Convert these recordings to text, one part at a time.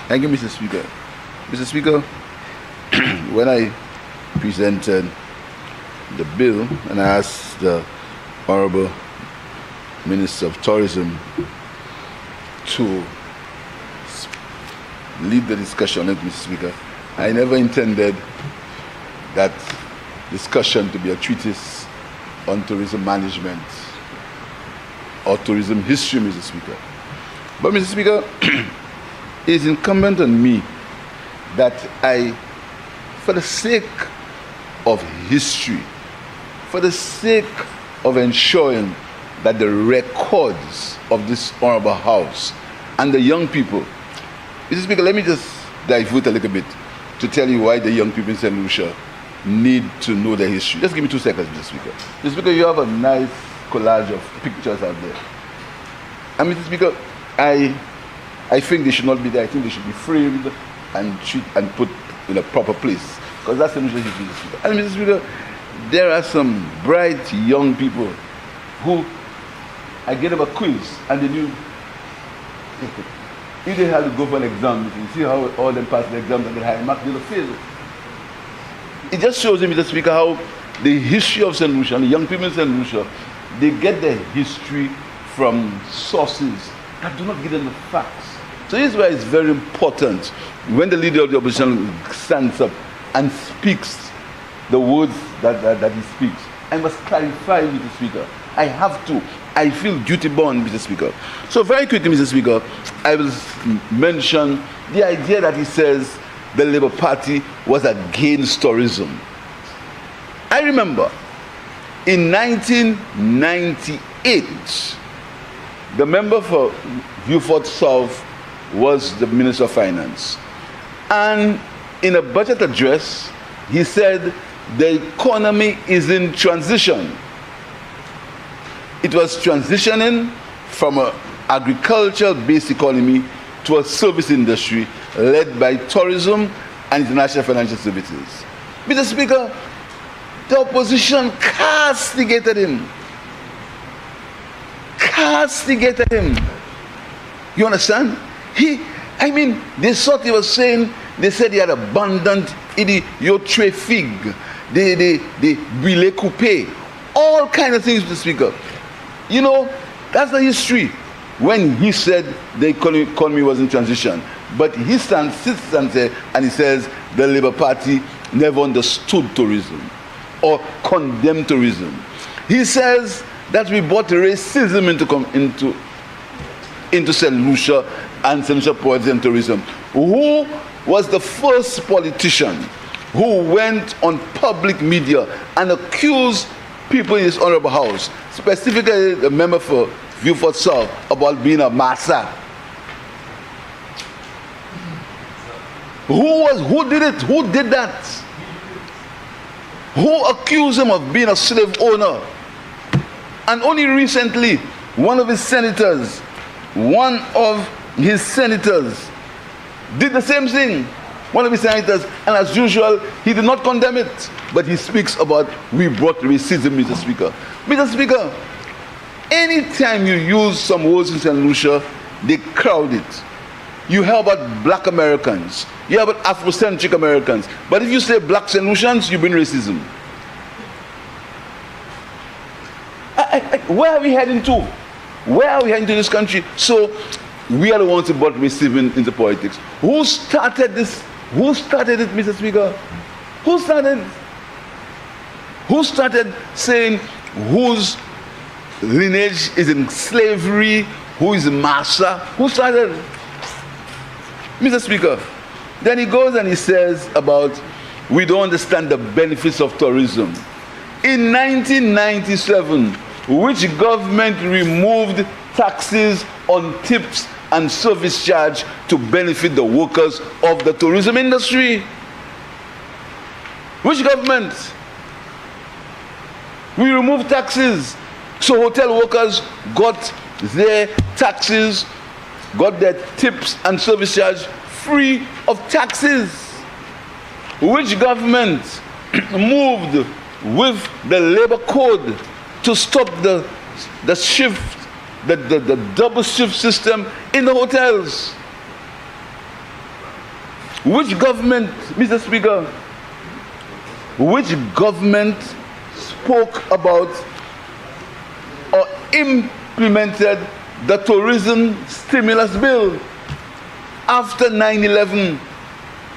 Thank you, Mr. Speaker. Mr. Speaker, when I presented the bill and I asked the Honorable Minister of Tourism to lead the discussion on it, Mr. Speaker, I never intended that discussion to be a treatise on tourism management or tourism history, Mr. Speaker. But, Mr. Speaker, it is incumbent on me that I, for the sake of history, for the sake of ensuring that the records of this honorable house and the young people, Mr. Speaker, let me just divert a little bit to tell you why the young people in St. Lucia need to know the history. Just give me 2 seconds, Mr. Speaker. Mr. Speaker, you have a nice collage of pictures out there. And Mr. Speaker, I think they should not be there. I think they should be framed and put in a proper place. Because that's the Lucia history, Mr. Speaker. And Mr. Speaker, there are some bright young people who I get them a quiz and they knew if they had to go for an exam, you see how all them pass the exams and get high marks, they will fail. It just shows you, Mr. Speaker, how the history of St. Lucia and the young people in St. Lucia, they get their history from sources that do not give them the facts. So this is why it's very important when the leader of the opposition stands up and speaks the words that he speaks. I must clarify, Mr. Speaker. I have to. I feel duty bound, Mr. Speaker. So very quickly, Mr. Speaker, I will mention the idea that he says the Labour Party was against tourism. I remember in 1998, the member for Beaufort South was the Minister of Finance. And in a budget address, he said the economy is in transition. It was transitioning from an agricultural-based economy to a service industry led by tourism and international financial services. Mr. Speaker, the opposition castigated him. Castigated him. You understand? They thought he was saying, they said he had abandoned your tray fig, the billet coupé, all kind of things, Mr. Speaker. You know, that's the history. When he said the economy was in transition, but he sits and he says the Labour Party never understood tourism or condemned tourism. He says that we brought racism into St. Lucia and St. Lucia poetry and tourism. Who was the first politician who went on public media and accused people in this honorable house, specifically the member for Beaufort South, about being a massa? Who did it? Who did that? Who accused him of being a slave owner? And only recently, one of his senators did the same thing. One of his senators, and as usual, he did not condemn it, but he speaks about we brought racism, Mr. Speaker. Mr. Speaker, anytime you use some words in St. Lucia, they crowd it. You hear about black Americans, you hear about Afrocentric Americans, but if you say black St. Lucians, you bring racism. Where are we heading to? Where are we heading to this country? So we are the ones who brought racism into politics. Who started this? Who started it, Mr. Speaker? Who started saying whose lineage is in slavery, who is a master? Who started? Mr. Speaker, then he goes and he says about we don't understand the benefits of tourism. In 1997, which government removed taxes on tips and service charge to benefit the workers of the tourism industry? Which government? We removed taxes, so hotel workers got their taxes, got their tips and service charge free of taxes. Which government moved with the labor code to stop the shift, the double shift system in the hotels? Which government, Mr. Speaker, which government spoke about or implemented the tourism stimulus bill after 9/11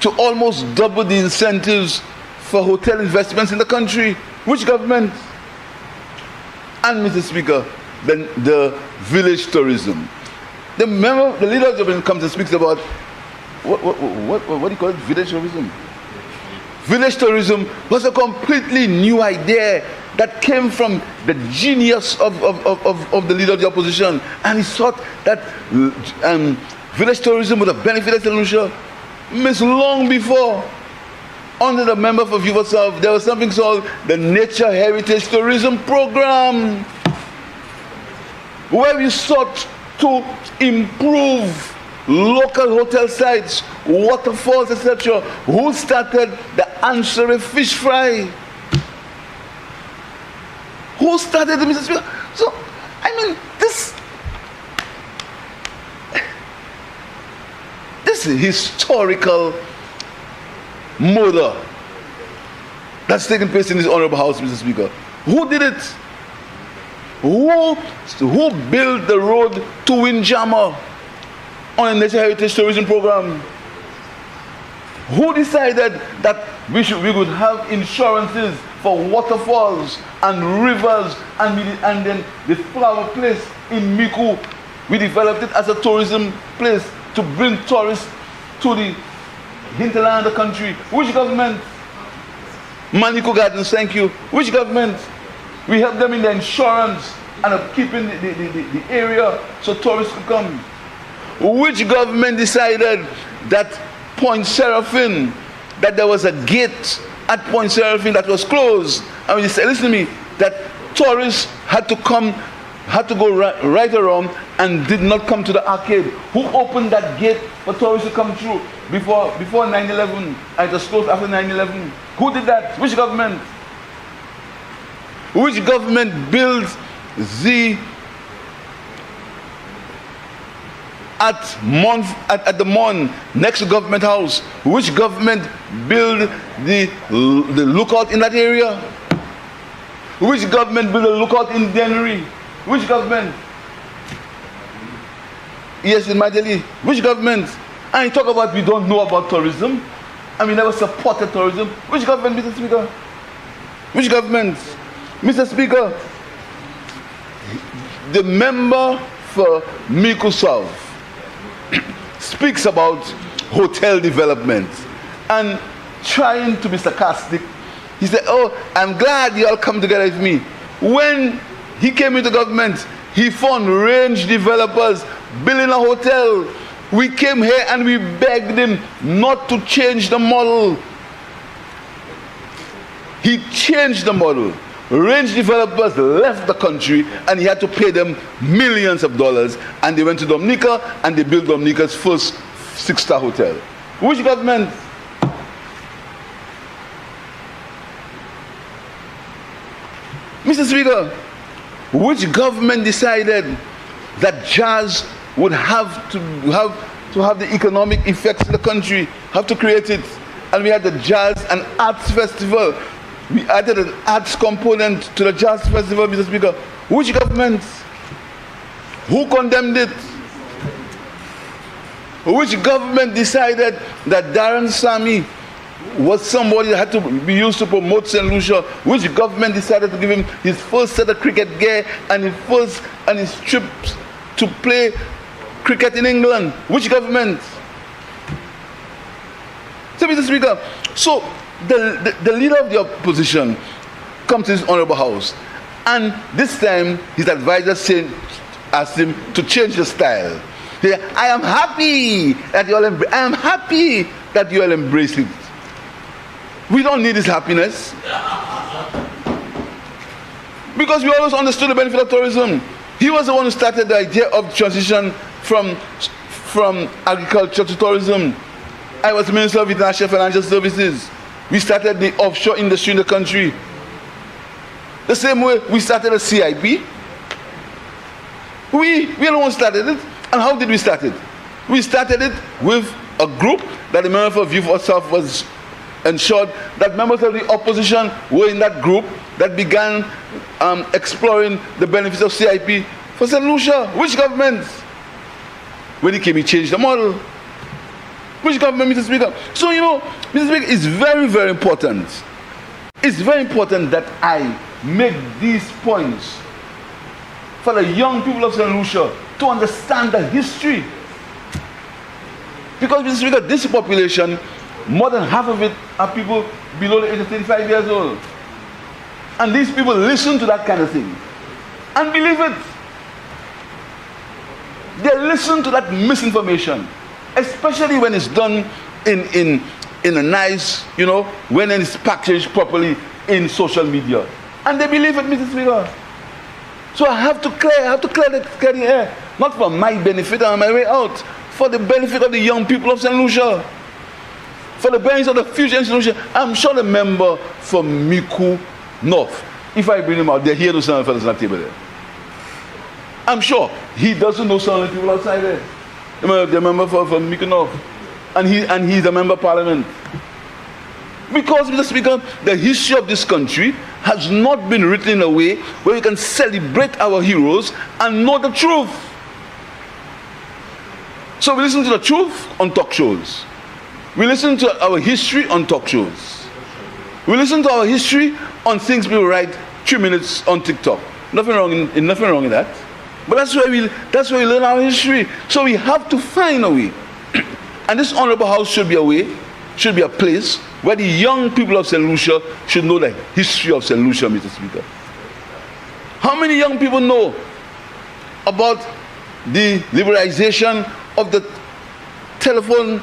to almost double the incentives for hotel investments in the country? Which government? And Mr. Speaker, the village tourism. The leader of the government comes and speaks about what do you call it? Village tourism. Village tourism was a completely new idea that came from the genius of the leader of the opposition, and he thought that village tourism would have benefited St. Lucia. Miss, long before, under the member for Viva South, there was something called the Nature Heritage Tourism Program, where we sought to improve local hotel sites, waterfalls, etc. Who started the Ansere fish fry? Who started the Mr. Speaker? So, I mean, this historical murder that's taking place in this honorable house, Mr. Speaker. Who did it? Who built the road to Windjammer on a Nature Heritage Tourism Program? Who decided that we would have insurances for waterfalls and rivers and then the flower place in Miku? We developed it as a tourism place to bring tourists to the hinterland of the country. Which government? Maniko Gardens, thank you. Which government? We helped them in the insurance and of keeping the area so tourists could come. Which government decided that Point Seraphine, that there was a gate at Point Seraphine that was closed? And we said, listen to me, that tourists had to go right around and did not come to the arcade. Who opened that gate for tourists to come through before 9/11? And it was closed after 9/11. Who did that? Which government? Which government built at the Mon next to Government House? Which government built the lookout in that area? Which government built a lookout in Dennery? Which government? Yes, in Majeli. Which government? And you talk about we don't know about tourism and we never supported tourism. Which government, Mr. Speaker? Which government? Mr. Speaker, the member for Miku South speaks about hotel development and trying to be sarcastic. He said, oh, I'm glad you all come together with me. When he came into government, he found range developers building a hotel. We came here and we begged him not to change the model. He changed the model. Range developers left the country and he had to pay them millions of dollars, and they went to Dominica and they built Dominica's first 6-star hotel. Which government? Mr. Speaker, which government decided that jazz would have to have the economic effects in the country, have to create it? And we had the Jazz and Arts Festival. We added an arts component to the Jazz Festival, Mr. Speaker. Which government? Who condemned it? Which government decided that Darren Sammy was somebody that had to be used to promote St. Lucia? Which government decided to give him his first set of cricket gear and his trips to play cricket in England? Which government? So, Mr. Speaker, so the leader of the opposition comes to this honorable house, and this time his advisor asked him to change the style. He said, I am happy that you all embrace it. We don't need his happiness, because we always understood the benefit of tourism. He was the one who started the idea of transition from agriculture to tourism. I was Minister of International Financial Services. We started the offshore industry in the country. The same way we started a CIP. We alone started it. And how did we start it? We started it with a group that the member for View for South was ensured that members of the opposition were in that group that began exploring the benefits of CIP for St. Lucia. Which government? When he came, he changed the model. Which government, Mr. Speaker? So, Mr. Speaker, it's very, very important. It's very important that I make these points for the young people of St. Lucia to understand the history. Because, Mr. Speaker, this population, more than half of it are people below the age of 35 years old. And these people listen to that kind of thing and believe it. They listen to that misinformation, especially when it's done in a nice, when it's packaged properly in social media. And they believe it, Mr. Speaker. So I have to clear the air, not for my benefit and my way out, for the benefit of the young people of St. Lucia, for the benefit of the future in St. Lucia. I'm sure the member from Miku North, if I bring him out, they're here to stand for the table there. I'm sure he doesn't know some of the people outside there. The member from Miku North, and he's a member of parliament. Because, Mr. Speaker, the history of this country has not been written in a way where we can celebrate our heroes and know the truth. So we listen to the truth on talk shows. We listen to our history on talk shows. We listen to our history on things people write 3 minutes on TikTok. Nothing wrong in that. But that's where we learn our history. So we have to find a way. And this honorable house should be a place where the young people of St. Lucia should know the history of St. Lucia, Mr. Speaker. How many young people know about the liberalization of the telephone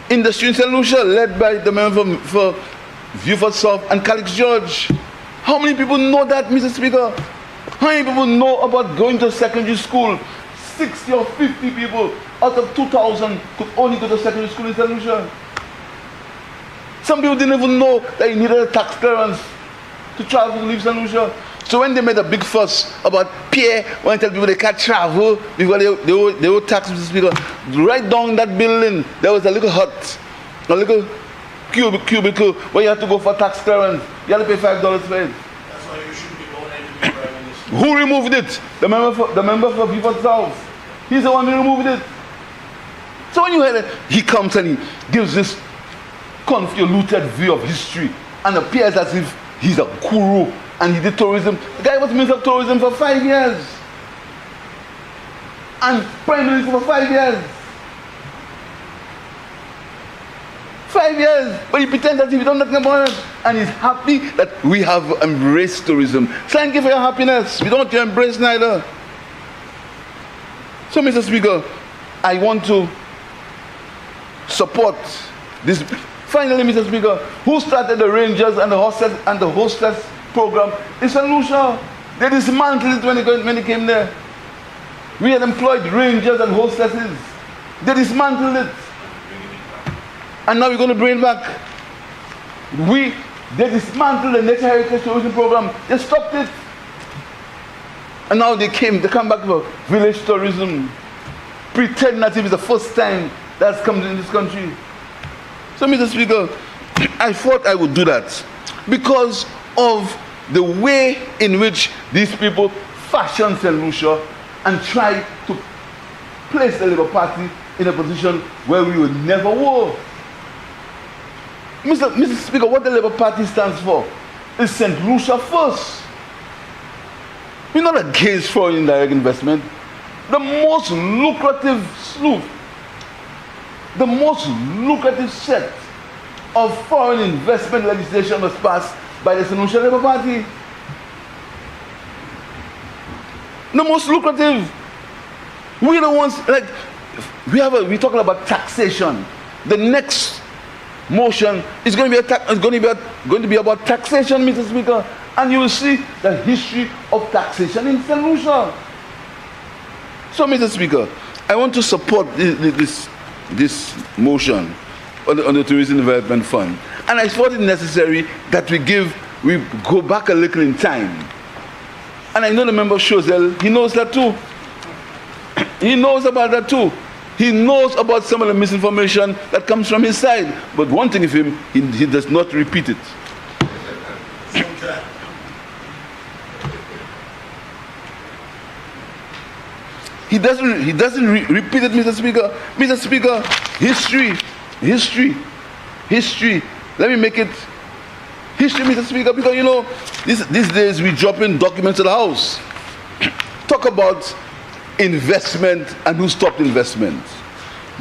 industry in St. Lucia, led by the member for View for South and Calix George? How many people know that, Mr. Speaker? How many people know about going to secondary school? 60 or 50 people out of 2,000 could only go to secondary school in St. Lucia. Some people didn't even know that you needed a tax clearance to travel to leave St. Lucia. So when they made a big fuss about Pierre, when they tell people they can't travel because they owe tax, Mr. Speaker, right down that building, there was a little hut, a little cubicle where you had to go for tax clearance. You had to pay $5 for it. That's why you shouldn't be going anywhere, Prime Minister. Who removed it? The member for People South. He's the one who removed it. So when you hear that, he comes and he gives this convoluted view of history and appears as if he's a guru and he did tourism. The guy was Minister of Tourism for 5 years and Prime Minister for 5 years. 5 years, but he pretends that if he don't nothing about it, and he's happy that we have embraced tourism. Thank you for your happiness. We don't want to embrace neither. So, Mr. Speaker, I want to support this. Finally, Mr. Speaker, who started the Rangers and the hostess program? It's St. Lucia. They dismantled it when they came there. We had employed Rangers and hostesses. They dismantled it. And now we're going to bring it back. They dismantled the Nature Heritage Tourism Program. They stopped it. And now they come back for village tourism. Pretend that it is the first time that's come in this country. So, Mr. Speaker, I thought I would do that because of the way in which these people fashion St. Lucia and try to place the Labour Party in a position where we would never were. Mr. Speaker, what the Labour Party stands for is St. Lucia first. We're not against foreign indirect investment. The most lucrative set of foreign investment legislation was passed by the St. Lucia Labour Party. The most lucrative. We're the ones, we're talking about taxation. The next motion is going to be about taxation, Mr. Speaker, and you will see the history of taxation in St. Lucia. So, Mr. Speaker, I want to support this motion on the Tourism Development Fund, and I thought it necessary that we go back a little in time. And I know the member Shozel, he knows that too. He knows about that too. He knows about some of the misinformation that comes from his side. But one thing of him, he does not repeat it. He doesn't repeat it, Mr. Speaker. Mr. Speaker, history. Let me make it history, Mr. Speaker, because you know, these days we drop in documents to the House. Talk about investment and who stopped investment.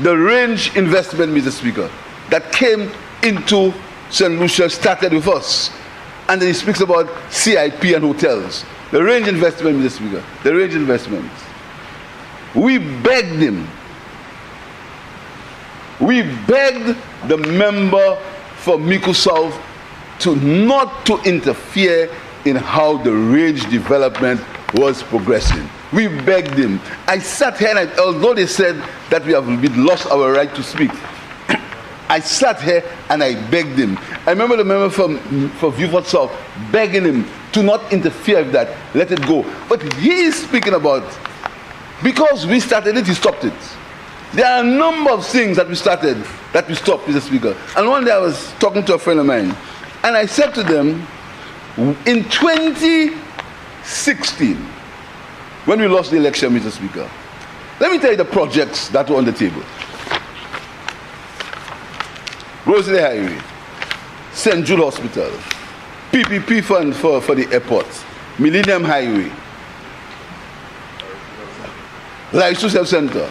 The range investment, Mr. Speaker, that came into St. Lucia started with us. And then he speaks about CIP and hotels. The range investment, Mr. Speaker, the range investment. We begged him. We begged the member for Mico South to not to interfere in how the range development was progressing. We begged him. I sat here, and although they said that we lost our right to speak, I sat here and I begged him. I remember the member for Beaufort South begging him to not interfere with that, let it go. But he is speaking about, because we started it, he stopped it. There are a number of things that we started that we stopped, Mr. Speaker. And one day I was talking to a friend of mine, and I said to them, in 2016, when we lost the election, Mr. Speaker, let me tell you the projects that were on the table. Rosalie Highway, St. Jude Hospital, PPP fund for the airport, Millennium Highway, Life Social Center,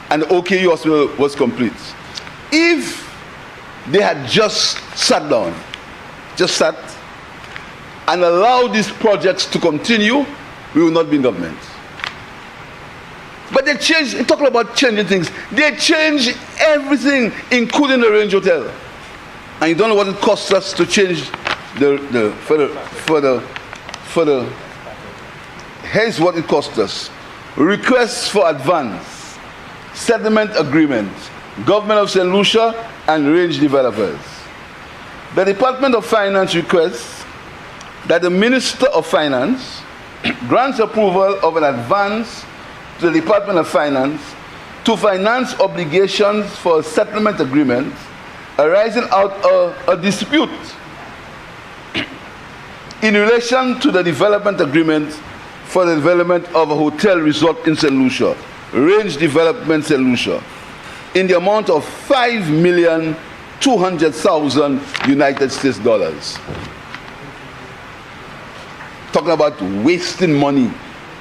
and the OKU hospital was complete. If they had just sat down, and allowed these projects to continue, we will not be in government. But they changed, talking about changing things, they changed everything, including the Range Hotel. And you don't know what it costs us to change here's what it cost us. Requests for advance, settlement agreement, Government of St. Lucia and range developers. The Department of Finance requests that the Minister of Finance grants approval of an advance to the Department of Finance to finance obligations for a settlement agreement arising out of a dispute in relation to the development agreement for the development of a hotel resort in St. Lucia, Range Development St. Lucia, in the amount of $5,200,000 United States dollars. Talking about wasting money,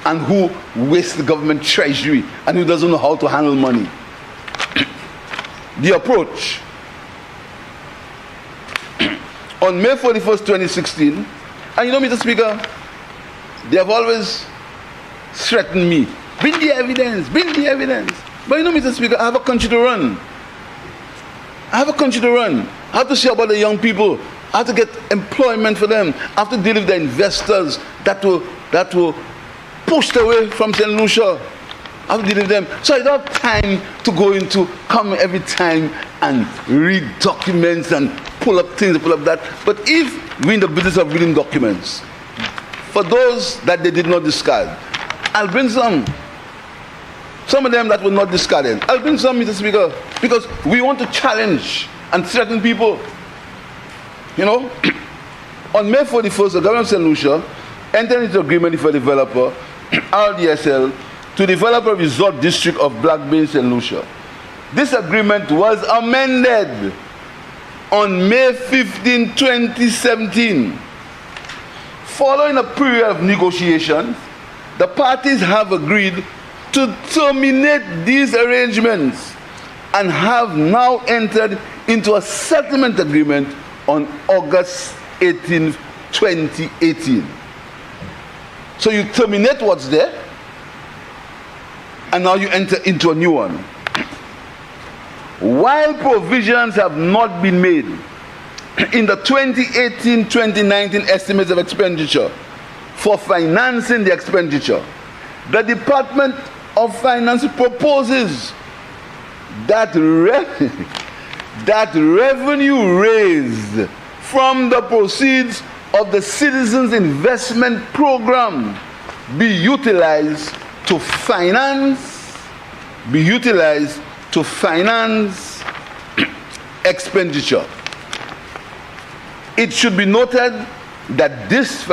and who wastes the government treasury and who doesn't know how to handle money. The approach. On May 41st, 2016, and you know, Mr. Speaker, they have always threatened me. Bring the evidence, bring the evidence. But you know, Mr. Speaker, I have a country to run. I have a country to run. I have to see about the young people. I have to get employment for them. I have to deal with the investors that will pushed away from St. Lucia. I have to deal with them. So I don't have time to go into, come every time and read documents and pull up things, pull up that. But if we're in the business of reading documents, for those that they did not discard, I'll bring some. Some of them that were not discarded, I'll bring some, Mr. Speaker, because we want to challenge and threaten people. You know, on May 41st, the government of St. Lucia entered into agreement with a developer, RDSL, to develop a resort district of Black Bay, St. Lucia. This agreement was amended on May 15, 2017. Following a period of negotiations, the parties have agreed to terminate these arrangements and have now entered into a settlement agreement on August 18, 2018. So you terminate what's there, and now you enter into a new one. While provisions have not been made in the 2018-2019 estimates of expenditure for financing the expenditure, the Department of Finance proposes that revenue raised from the proceeds of the Citizens Investment Program be utilized to finance be utilized to finance expenditure. It should be noted that this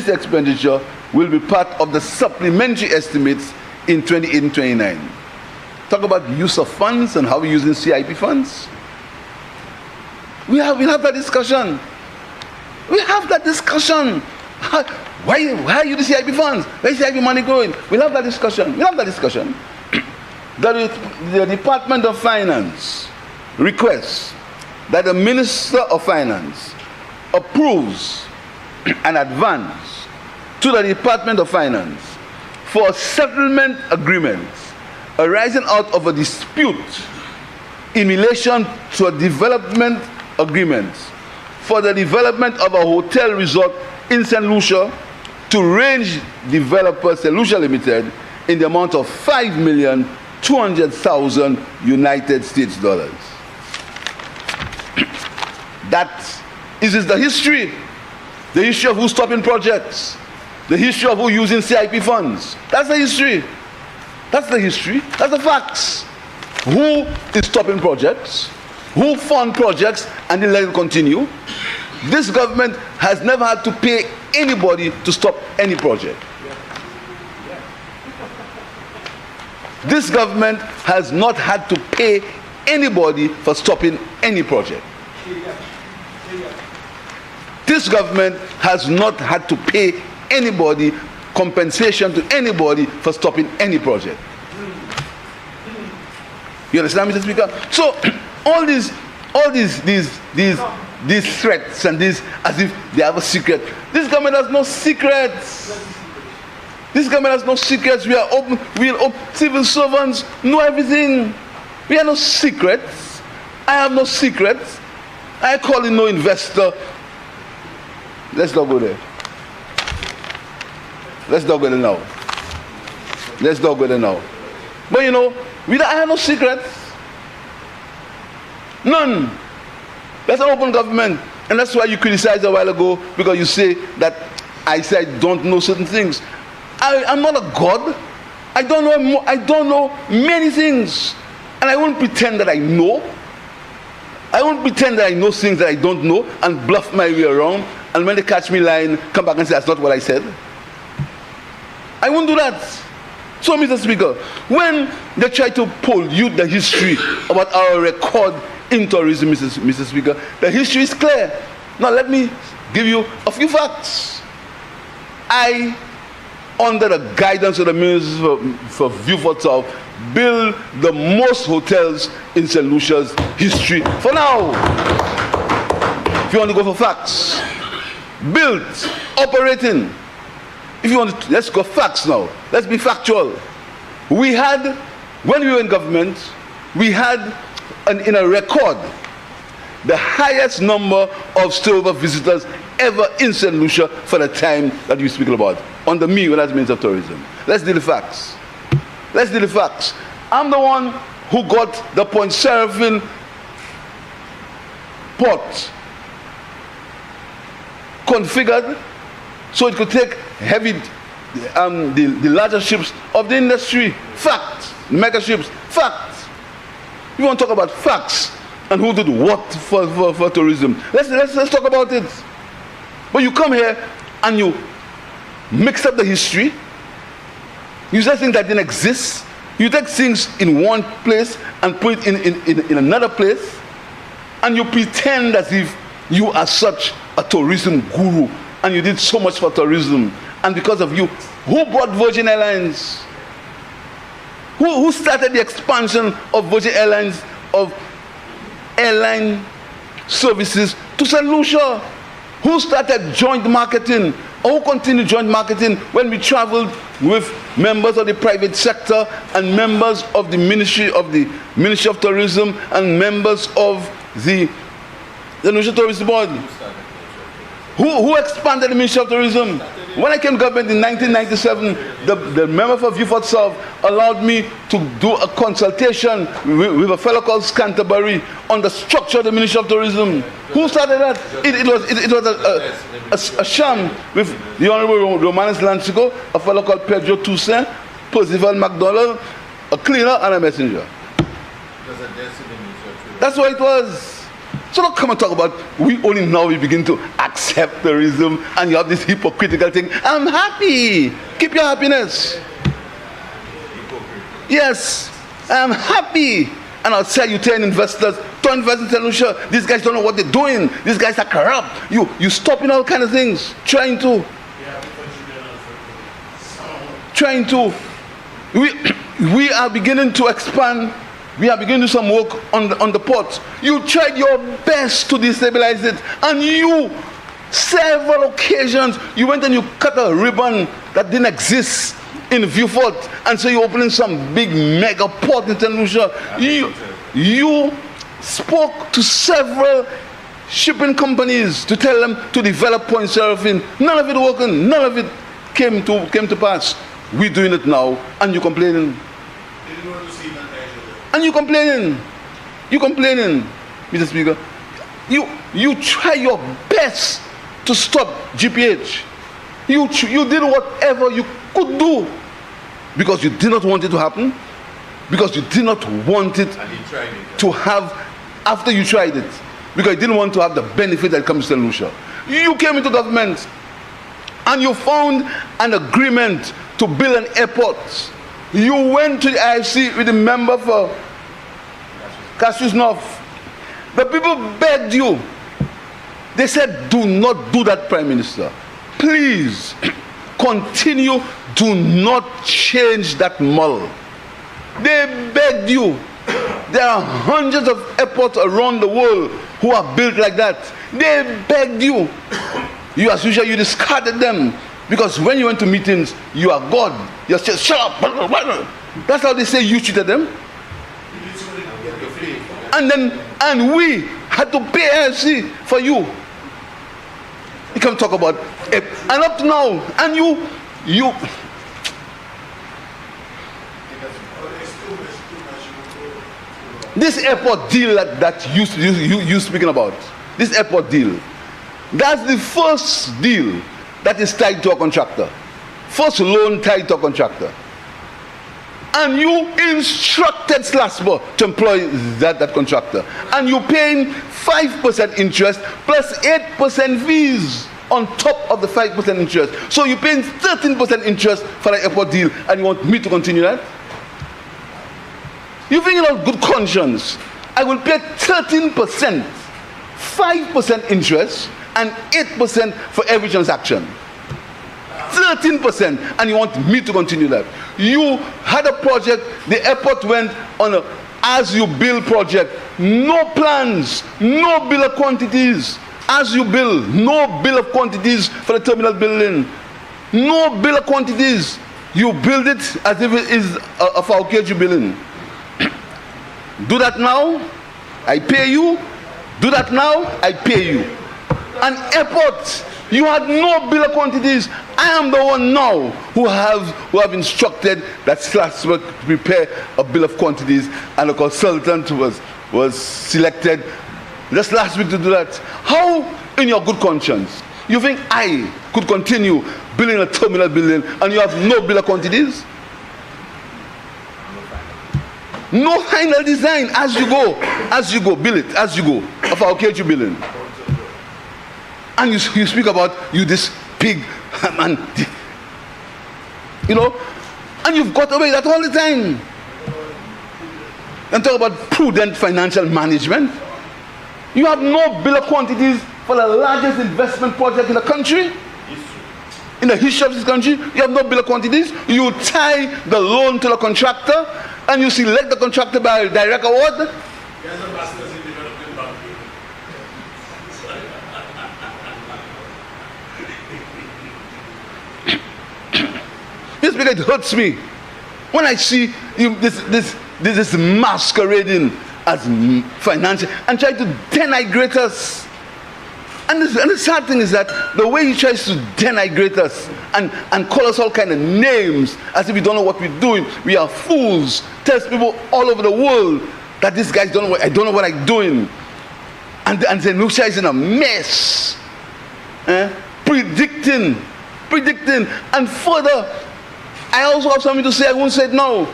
expenditure will be part of the supplementary estimates in 28 and 29. Talk about use of funds and how we're using CIP funds. We'll have that discussion. We have that discussion. Why are you the CIP funds? Where is CIP money going? We'll have that discussion. The Department of Finance requests that the Minister of Finance approves an advance to the Department of Finance for settlement agreements arising out of a dispute in relation to a development agreement for the development of a hotel resort in St. Lucia to Range Developer St. Lucia Limited in the amount of $5,200,000 United States dollars. That is the history of who's stopping projects, the history of who using CIP funds. That's the history. That's the facts. Who is stopping projects? Who fund projects and then let it continue? This government has never had to pay anybody to stop any project. This government has not had to pay anybody for stopping any project. This government has not had to pay anybody compensation to anybody for stopping any project. You understand, Mr. Speaker? So all these threats and these as if they have a secret. This government has no secrets. This government has no secrets. We are open. Civil servants know everything. We have no secrets. I have no secrets. I call in no investor. Let's not go there. Let's not go there now. But I have no secrets. None. That's an open government. And that's why you criticized a while ago, because you say that I said I don't know certain things. I'm not a god. I don't know many things. And I won't pretend that I know. I won't pretend that I know things that I don't know and bluff my way around. And when they catch me lying, come back and say that's not what I said. I won't do that. So, Mr. Speaker, when they try to pollute the history about our record in tourism, Mr. Speaker, the history is clear. Now, let me give you a few facts. I, under the guidance of the Minister for Viewfort South, build the most hotels in St. Lucia's history for now. If you want to go for facts, built, operating. If you want to, let's go facts now. Let's be factual. We had, when we were in government, we had in a record the highest number of stopover visitors ever in St. Lucia for the time that you speak about. Under me, when I was Minister of Tourism. Let's deal the facts. I'm the one who got the Point Seraphim port configured so it could take heavy, the larger ships of the industry. Fact. Mega ships. Fact. You want to talk about facts and who did what for tourism. Let's talk about it. But you come here and you mix up the history. You say things that didn't exist. You take things in one place and put it in another place. And you pretend as if you are such a tourism guru and you did so much for tourism. And because of you, who bought Virgin Airlines? Who started the expansion of Virgin Airlines, of airline services to St. Lucia? Who started joint marketing? Or who continued joint marketing when we traveled with members of the private sector and members of the Ministry of Tourism and members of the Lucia Tourism Board? Who expanded the Ministry of Tourism? When I came to government in 1997, the member for Viewfort South allowed me to do a consultation with a fellow called Canterbury on the structure of the Ministry of Tourism. Who started that? It was a sham with the Honorable Romanus Lancico, a fellow called Pedro Toussaint, Percival MacDonald, A cleaner and a messenger. There's a destiny in the church. That's what it was. So don't come and talk about we only now we begin to accept terrorism and you have this hypocritical thing. I'm happy. Keep your happiness. Yes, I'm happy. And I'll tell you 10 investors, don't invest in St. Lucia. These guys don't know what they're doing. These guys are corrupt. You stopping all kind of things. Trying to. We are beginning to expand. We are beginning to do some work on the port. You tried your best to destabilize it. And you, several occasions, you went and you cut a ribbon that didn't exist in Viewfort. And so you're opening some big mega port in St. Lucia. You spoke to several shipping companies to tell them to develop point surfing. None of it working. None of it came to pass. We're doing it now, and you're complaining. And you're complaining. You're complaining, Mr. Speaker. You try your best to stop GPH. You did whatever you could do because you did not want it to happen, because you did not want it to have after you tried it, because you didn't want to have the benefit that comes to St. Lucia. You came into government and you found an agreement to build an airport. You went to the IFC with the member for Cassius North. The people begged you. They said, do not do that, Prime Minister. Please continue. Do not change that model. They begged you. There are hundreds of airports around the world who are built like that. They begged you. You, as usual, you discarded them. Because when you went to meetings, you are God. You're just, shut up. That's how they say you treated them. And we had to pay AFC for you. You can talk about it. And up to now, and you this airport deal that you speaking about, this airport deal, that's the first deal that is tied to a contractor. First loan tied to a contractor. And you instructed Slasper to employ that contractor. And you're paying 5% interest plus 8% fees on top of the 5% interest. So you're paying 13% interest for the airport deal, and you want me to continue that? You think of good conscience. I will pay 13%, 5% interest, and 8% for every transaction. 13%, and you want me to continue that? You had a project, the airport went on a as you build project, no plans, no bill of quantities. As you build, no bill of quantities for the terminal building, no bill of quantities. You build it as if it is a Falkage building. Do that now, I pay you. Do that now, I pay you. An airport, you had no bill of quantities. I am the one now who have instructed that Slasberg prepare a bill of quantities, and a consultant was selected just last week to do that. How, in your good conscience, you think I could continue building a terminal building and you have no bill of quantities? No final design. As you go, build it, as you go, of our KG building. And you speak about you this pig man, you know, and you've got away that all the time. And talk about prudent financial management. You have no bill of quantities for the largest investment project in the country. In the history of this country, you have no bill of quantities. You tie the loan to the contractor, and you select the contractor by direct award. It hurts me when I see this masquerading as financial and try to denigrate us. And the sad thing is that the way he tries to denigrate us and call us all kind of names as if we don't know what we're doing, we are fools, tells people all over the world that these guys don't know, I don't know what I'm doing. And the Lucia is in a mess. Predicting. And further, I also have something to say. I won't say it now.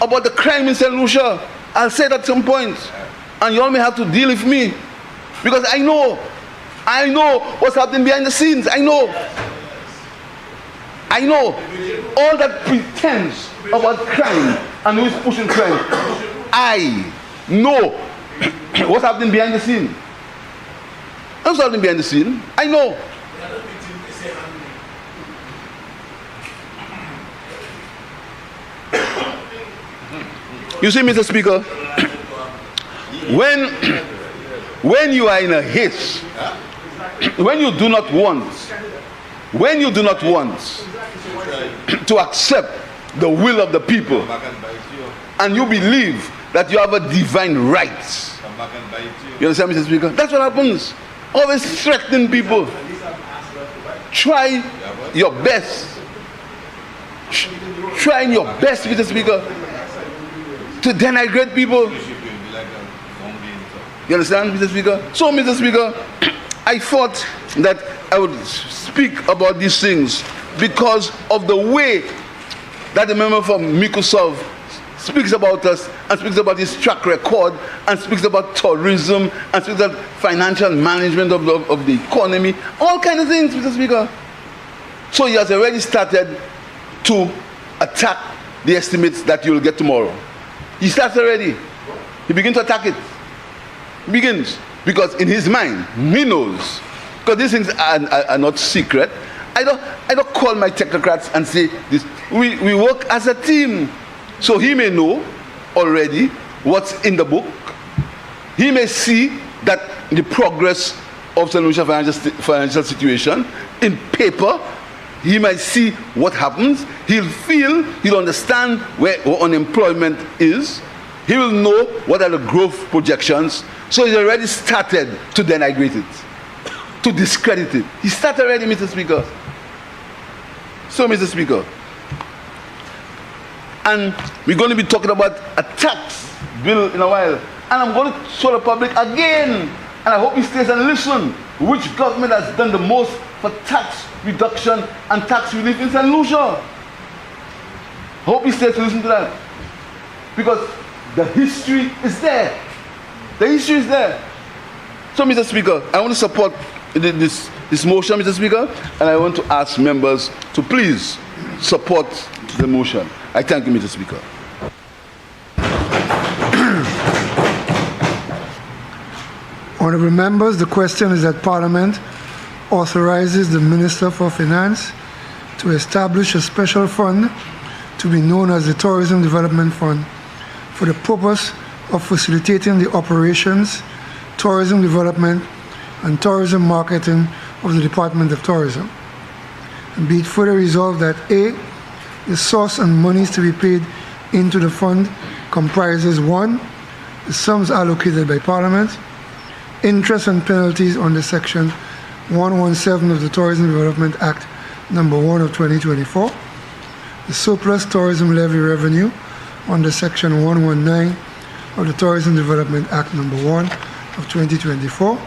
about the crime in St. Lucia. I'll say that at some point. And you all may have to deal with me. Because I know what's happening behind the scenes. I know all that pretense about crime and who's pushing crime. I know what's happening behind the scene. What's happening behind the scene? I know. You see, Mr. Speaker, when you are in a haste, when you do not want to accept the will of the people, and you believe that you have a divine right, you understand, Mr. Speaker? That's what happens. Always threatening people. Try your best. Trying your best, Mr. Speaker, to denigrate people. You understand, Mr. Speaker? So, Mr. Speaker, I thought that I would speak about these things because of the way that the member from Microsoft speaks about us and speaks about his track record and speaks about tourism and speaks about financial management of the economy, all kinds of things, Mr. Speaker. So he has already started to attack the estimates that you will get tomorrow. He starts already. He begins to attack it. He begins. Because in his mind, he knows. Because these things are not secret. I don't call my technocrats and say this. We work as a team. So he may know already what's in the book. He may see that the progress of St. Lucia financial situation in paper. He might see what happens. He'll understand where unemployment is. He will know what are the growth projections. So he's already started to denigrate it, to discredit it. He started already, Mr. Speaker. So, Mr. Speaker, and we're going to be talking about a tax bill in a while. And I'm going to show the public again, and I hope he stays and listen, which government has done the most for tax reduction and tax relief in St. Lucia. I hope he stays to listen to that. Because the history is there. The history is there. So, Mr. Speaker, I want to support this motion, Mr. Speaker, and I want to ask members to please support the motion. I thank you, Mr. Speaker. Honourable members, the question is that Parliament authorizes the Minister for Finance to establish a special fund to be known as the Tourism Development Fund for the purpose of facilitating the operations, tourism development, and tourism marketing of the Department of Tourism. And be it further resolved that A, the source and monies to be paid into the fund comprises 1, the sums allocated by Parliament, interest and penalties under Section 117 of the Tourism Development Act number 1 of 2024, the surplus tourism levy revenue under Section 119 of the Tourism Development Act number 1 of 2024,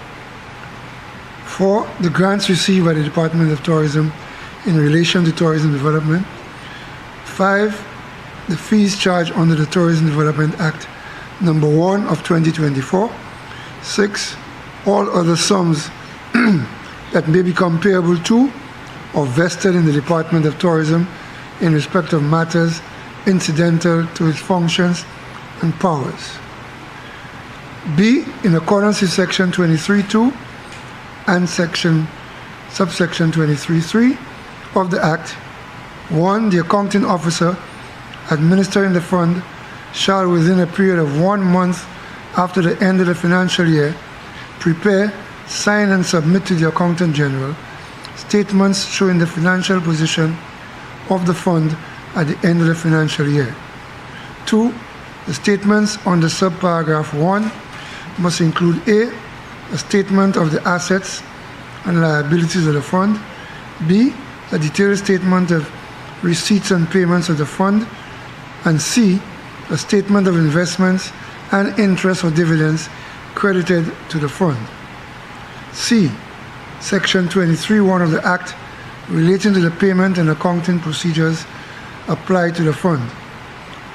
4, the grants received by the Department of Tourism in relation to tourism development, 5, the fees charged under the Tourism Development Act number 1 of 2024, 6, all other sums that may become payable to or vested in the Department of Tourism in respect of matters incidental to its functions and powers. B, in accordance with Section 23.2 and subsection 23.3 of the Act, 1, the accounting officer administering the fund shall, within a period of 1 month after the end of the financial year, prepare, sign and submit to the Accountant General statements showing the financial position of the fund at the end of the financial year. 2, the statements under subparagraph 1 must include A, a statement of the assets and liabilities of the fund, B, a detailed statement of receipts and payments of the fund, and C, a statement of investments and interest or dividends credited to the fund. C, Section 23(1) of the Act relating to the payment and accounting procedures applied to the fund.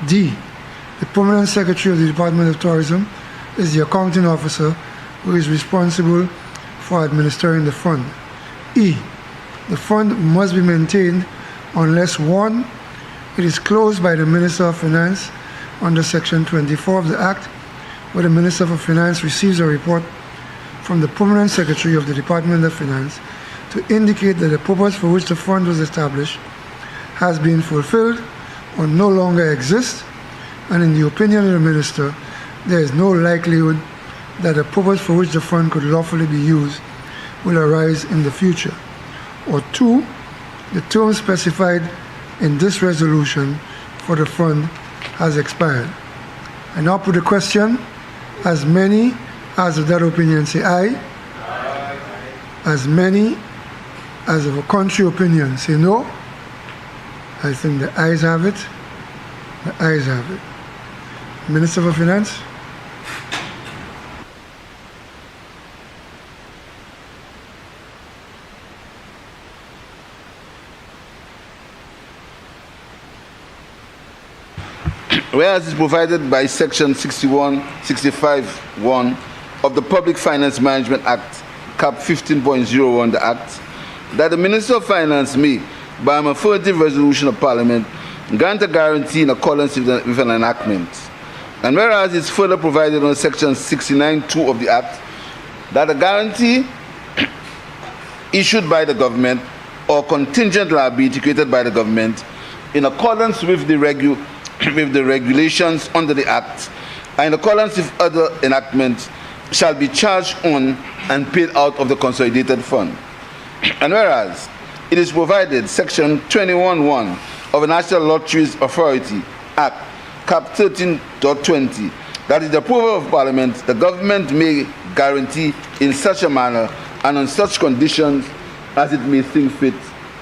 D, The Permanent Secretary of the Department of Tourism is the accounting officer who is responsible for administering the fund. E. The fund must be maintained unless 1. It is closed by the Minister of Finance under Section 24 of the Act, where the Minister of Finance receives a report from the Permanent Secretary of the Department of Finance to indicate that the purpose for which the fund was established has been fulfilled or no longer exists, and in the opinion of the Minister, there is no likelihood that the purpose for which the fund could lawfully be used will arise in the future. Or 2, the term specified in this resolution for the fund has expired. I now put the question. As many as of that opinion say aye. Aye. As many as of a contrary opinion say no. I think the ayes have it. The ayes have it. Minister for Finance. Whereas it's provided by Section 65(1) of the Public Finance Management Act, Cap 15.01, the Act, that the Minister of Finance may, by an affirmative resolution of Parliament, grant a guarantee in accordance with an enactment. And whereas it's further provided on Section 69(2) of the Act, that a guarantee issued by the government or contingent liability created by the government in accordance with the regulations under the Act and in accordance with other enactments shall be charged on and paid out of the consolidated fund. And whereas it is provided Section 21(1) of the National Lotteries Authority Act, Cap 13.20, that is the approval of Parliament, the government may guarantee in such a manner and on such conditions as it may think fit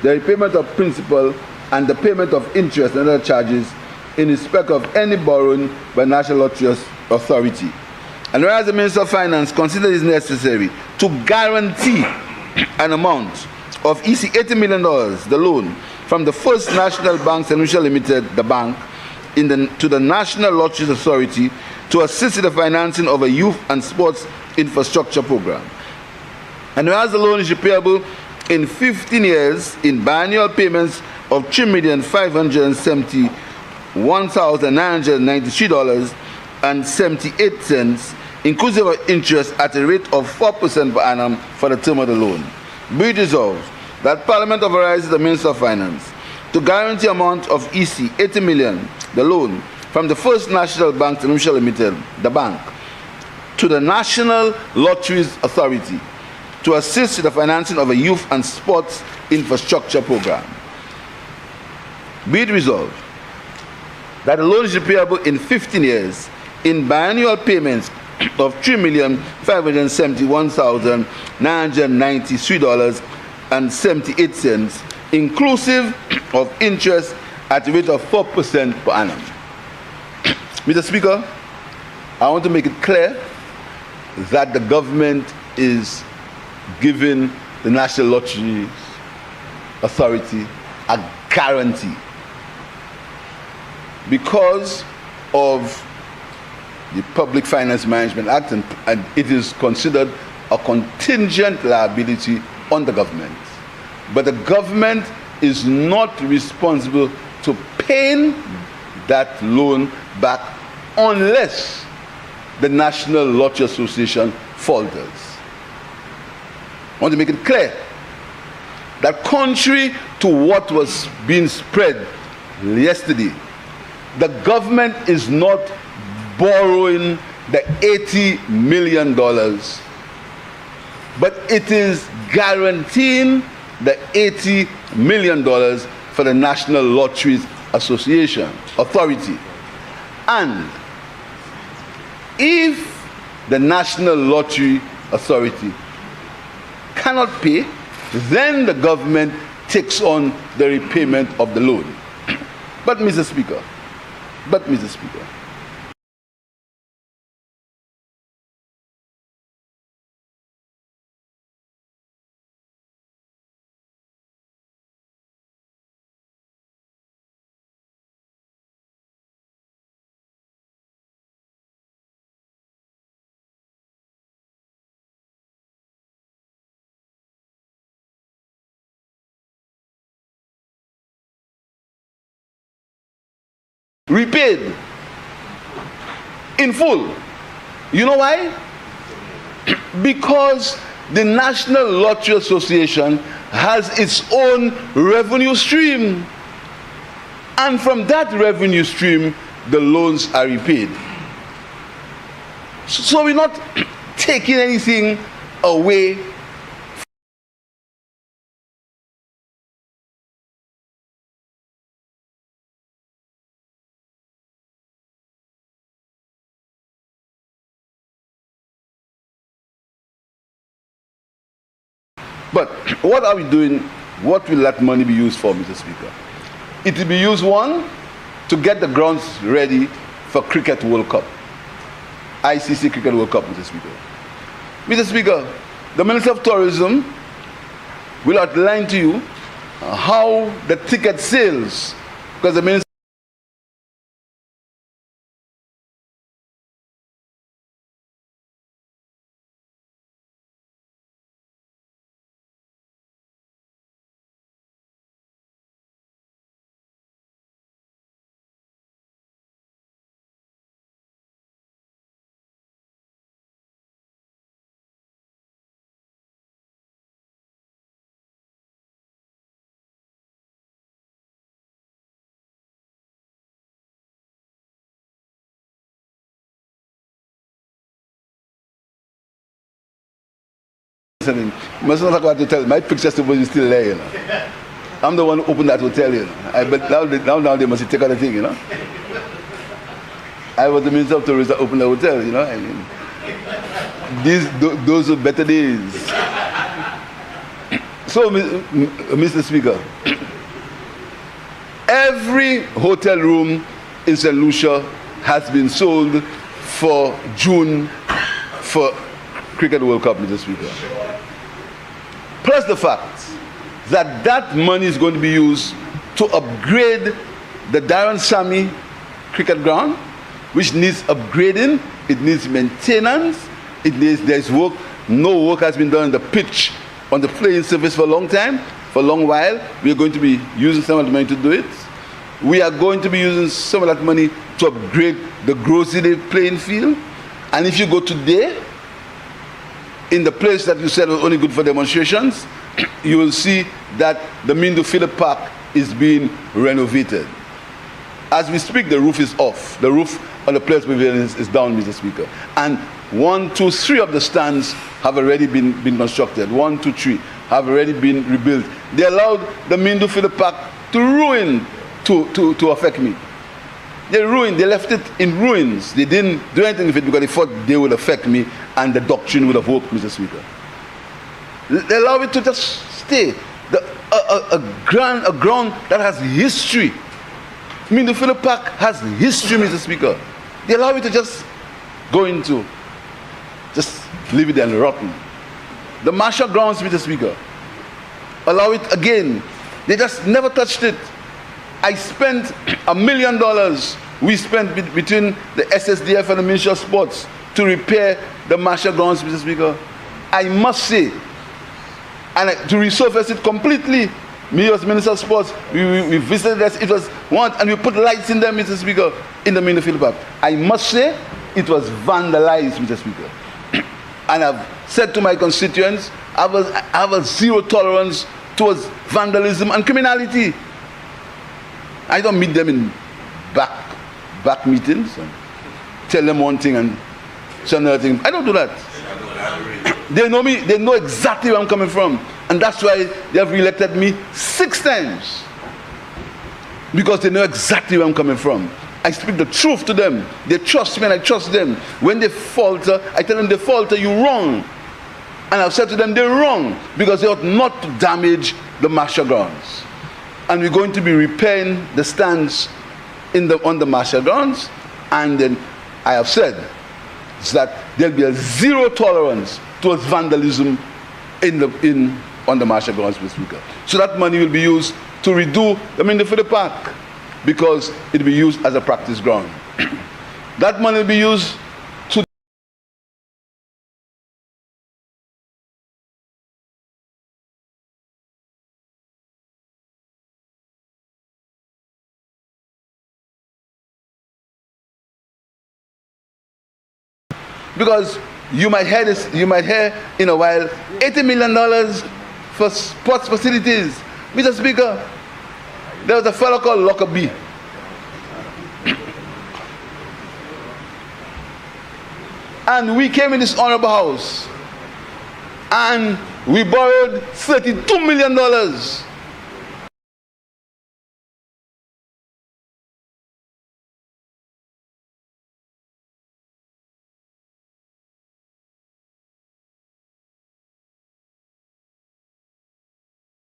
the repayment of principal and the payment of interest and other charges in respect of any borrowing by National Lotteries Authority. And whereas the Minister of Finance considers it necessary to guarantee an amount of $80 million, the loan, from the First National Bank Financial Limited, the bank, to the National Lotteries Authority to assist in the financing of a youth and sports infrastructure program. And whereas the loan is repayable in 15 years in biannual payments of $3,571,993.78, inclusive of interest at a rate of 4% per annum for the term of the loan. Be it resolved that Parliament authorizes the Minister of Finance to guarantee amount of $80 million, the loan, from the First National Bank Financial Limited, the bank, to the National Lotteries Authority to assist in the financing of a youth and sports infrastructure program. Be it resolved that the loan is repayable in 15 years in biannual payments of $3,571,993.78, inclusive of interest at a rate of 4% per annum. Mr. Speaker, I want to make it clear that the government is giving the National Lotteries Authority a guarantee because of the Public Finance Management Act, and it is considered a contingent liability on the government. But the government is not responsible to paying that loan back unless the National Lottery Association falters. I want to make it clear that contrary to what was being spread yesterday, the government is not borrowing the $80 million, but it is guaranteeing the $80 million for the National Lotteries Association Authority. And if the National Lottery Authority cannot pay, then the government takes on the repayment of the loan. But Mr. Speaker, repaid in full. You know why? Because the National Lottery Association has its own revenue stream. And from that revenue stream, the loans are repaid. So we're not taking anything away. But what are we doing? What will that money be used for, Mr. Speaker? It will be used, one, to get the grounds ready for Cricket World Cup. ICC Cricket World Cup, Mr. Speaker. Mr. Speaker, the Minister of Tourism will outline to you how the ticket sales, because the Minister must not talk about the hotel. My picture supposed to still there, you know. I'm the one who opened that hotel, you know. But now they must take out the thing, you know. I was the Minister of Tourism that opened the hotel, you know. I mean, those are better days. So, Mr. Speaker, every hotel room in St. Lucia has been sold for June for Cricket World Cup, Mr. Speaker. Plus the fact that that money is going to be used to upgrade the Darren Sammy cricket ground, which needs upgrading, it needs maintenance, there's work. No work has been done on the pitch, on the playing surface for a long time, for a long while. We are going to be using some of the money to do it. We are going to be using some of that money to upgrade the Grossley playing field. And if you go today, in the place that you said was only good for demonstrations, you will see that the Mindu Phillip Park is being renovated. As we speak, the roof is off. The roof on the Players Pavilion is down, Mr. Speaker. And 1, 2, 3 of the stands have already been constructed. 1, 2, 3 have already been rebuilt. They allowed the Mindu Phillip Park to ruin, to affect me. They ruined, they left it in ruins. They didn't do anything with it because they thought they would affect me and the doctrine would have worked, Mr. Speaker. They allow it to just stay. A ground that has history. I mean, the Phillip Park has history, Mr. Speaker. They allow it to just go into, just leave it and rotten. The Marshall grounds, Mr. Speaker, allow it again. They just never touched it. I spent $1 million. We spent between the SSDF and the Ministry of Sports to repair the Marshall grounds, Mr. Speaker. I must say, and to resurface it completely. Me as Minister of Sports, we visited this. It was one, and we put lights in there, Mr. Speaker, in the Mindu Phillip Park. I must say, it was vandalized, Mr. Speaker. And I've said to my constituents, I have a zero tolerance towards vandalism and criminality. I don't meet them in back meetings and tell them one thing and say another thing. I don't do that. They know me, they know exactly where I'm coming from. And that's why they have re-elected me 6 times. Because they know exactly where I'm coming from. I speak the truth to them. They trust me and I trust them. When they falter, I tell them they falter, you're wrong. And I've said to them, they're wrong. Because they ought not to damage the Marshall grounds. And we're going to be repairing the stands on the Marshall grounds. And then I have said that there'll be a zero tolerance towards vandalism on the Marshall grounds, Mr. Speaker. So that money will be used to redo the Mindu Phillip Park because it will be used as a practice ground. That money will be used Because you might hear this, you might hear in a while, $80 million for sports facilities. Mr. Speaker, there was a fellow called Lockerbie. And we came in this honorable house and we borrowed $32 million.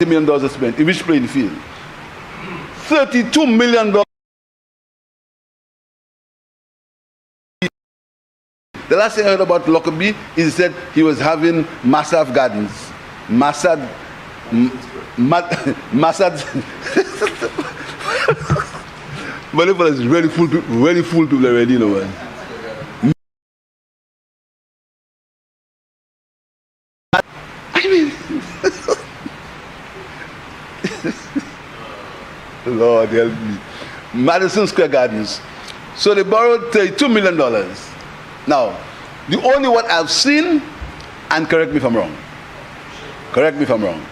$30 million spent in which playing field? $32 million. The last thing I heard about Lockerbie is he said he was having Massad Gardens. Massad. But is really full people already, you know. Man. I mean, Lord help me. Madison Square Gardens. So they borrowed $32 million. Now, the only what I've seen, and correct me if I'm wrong. Correct me if I'm wrong.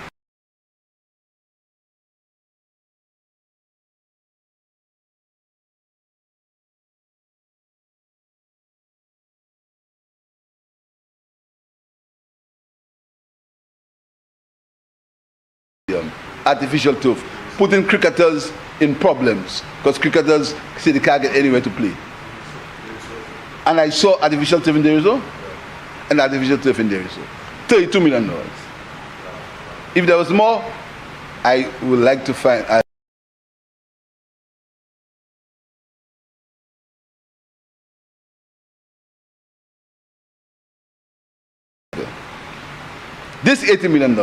Artificial turf, putting cricketers in problems because cricketers say they can't get anywhere to play. And I saw artificial turf in Deriso and artificial turf in Deriso. $32 million. If there was more, I would like to find. This $80 million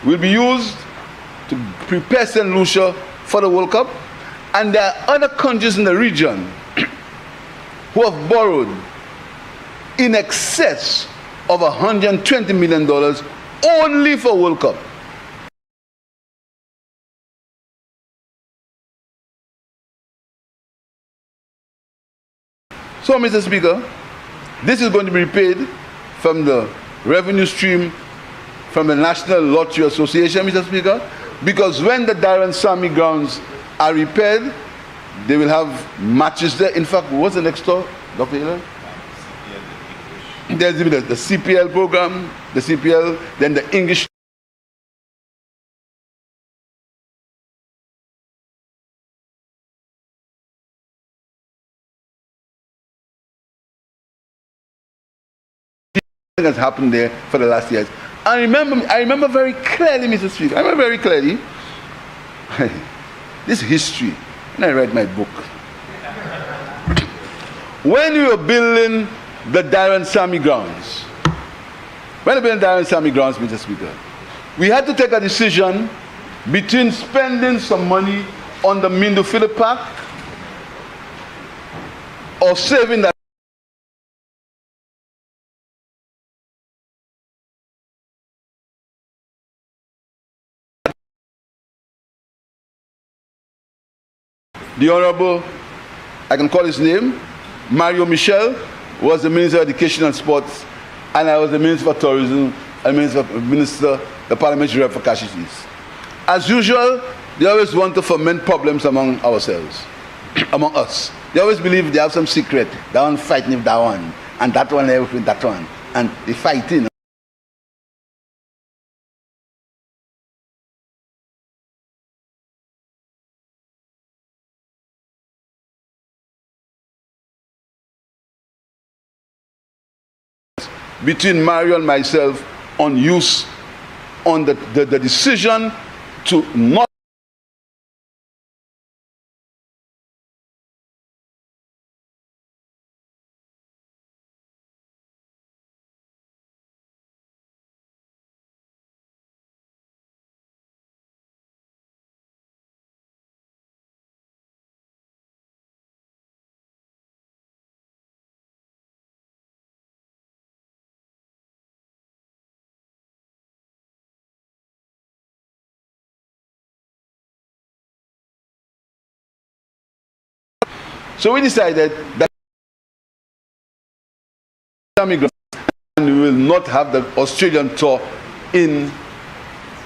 will be used to prepare St. Lucia for the World Cup, and there are other countries in the region who have borrowed in excess of $120 million only for World Cup. So, Mr. Speaker, this is going to be repaid from the revenue stream from the National Lottery Association, Mr. Speaker, because when the Darren Sammy grounds are repaired, they will have matches there. In fact, what's the next store, Dr. Hiller? There's the CPL program, the CPL, then the English. Has happened there for the last years. I remember very clearly, Mr. Speaker, I remember very clearly this history when I read my book. When we were building the Darren Sammy grounds, Mr. Speaker, we had to take a decision between spending some money on the Mindo Phillip Park or saving that. The Honorable, I can call his name, Mario Michel, was the Minister of Education and Sports, and I was the Minister for Tourism and the Parliamentary Rep for Kashitis. As usual, they always want to foment problems among ourselves, among us. They always believe they have some secret. That one fighting with that one, and that one with that one, and they fighting. Between Mario and myself on use, on the decision to not So we decided that Grants, and we will not have the Australian tour in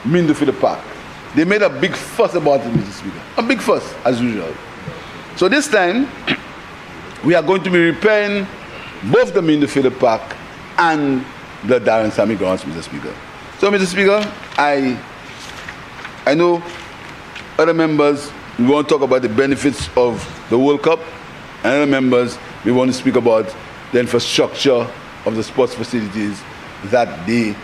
Mindufila Park. They made a big fuss about it, Mr. Speaker. A big fuss, as usual. So this time, we are going to be repairing both the Mindufila Park and the Darren Sammy grounds, Mr. Speaker. So, Mr. Speaker, I know other members, we want to talk about the benefits of the World Cup, and other members, we want to speak about the infrastructure of the sports facilities that they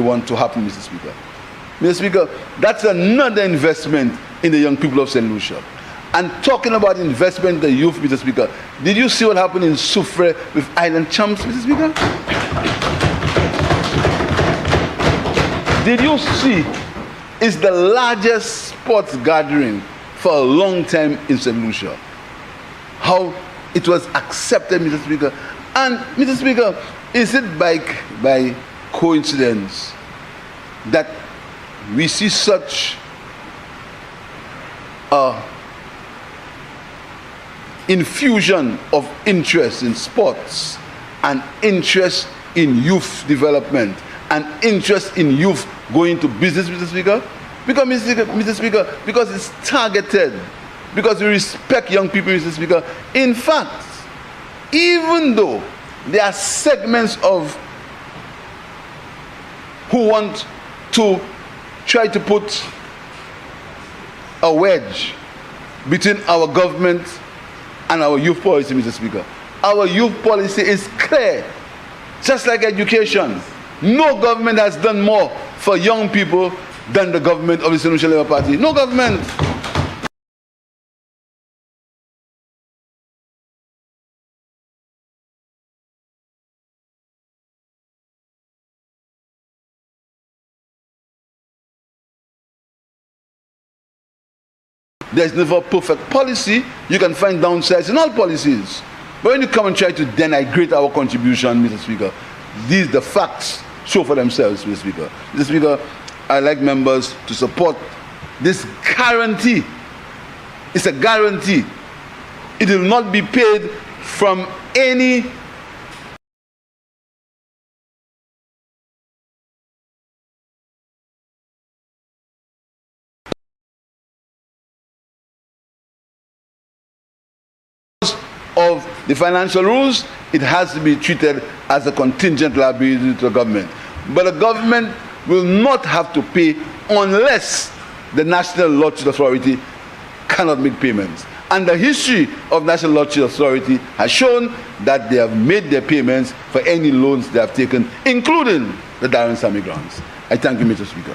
want to happen, Mr. Speaker. Mr. Speaker, that's another investment in the young people of St. Lucia. And talking about investment in the youth, Mr. Speaker, did you see what happened in Soufrière with Island Champs, Mr. Speaker? Did you see? It's the largest sports gathering for a long time in St. Lucia. How it was accepted, Mr. Speaker. And, Mr. Speaker, is it by coincidence that we see such infusion of interest in sports and interest in youth development and interest in youth going to business, Mr. Speaker? Because, Mr. Speaker, because it's targeted, because we respect young people, Mr. Speaker. In fact, even though there are segments of who want to try to put a wedge between our government and our youth policy, Mr. Speaker. Our youth policy is clear, just like education. No government has done more for young people than the government of the St. Lucia Labour Party. No government. There's never a perfect policy. You can find downsides in all policies. But when you come and try to denigrate our contribution, Mr. Speaker, the facts show for themselves, Mr. Speaker. Mr. Speaker, I'd like members to support this guarantee. It's a guarantee. It will not be paid from any of the financial rules. It has to be treated as a contingent liability to the government. But the government will not have to pay unless the National Lottery Authority cannot make payments. And the history of National Lottery Authority has shown that they have made their payments for any loans they have taken, including the Darren Sammy grants. I thank you, Mr. Speaker.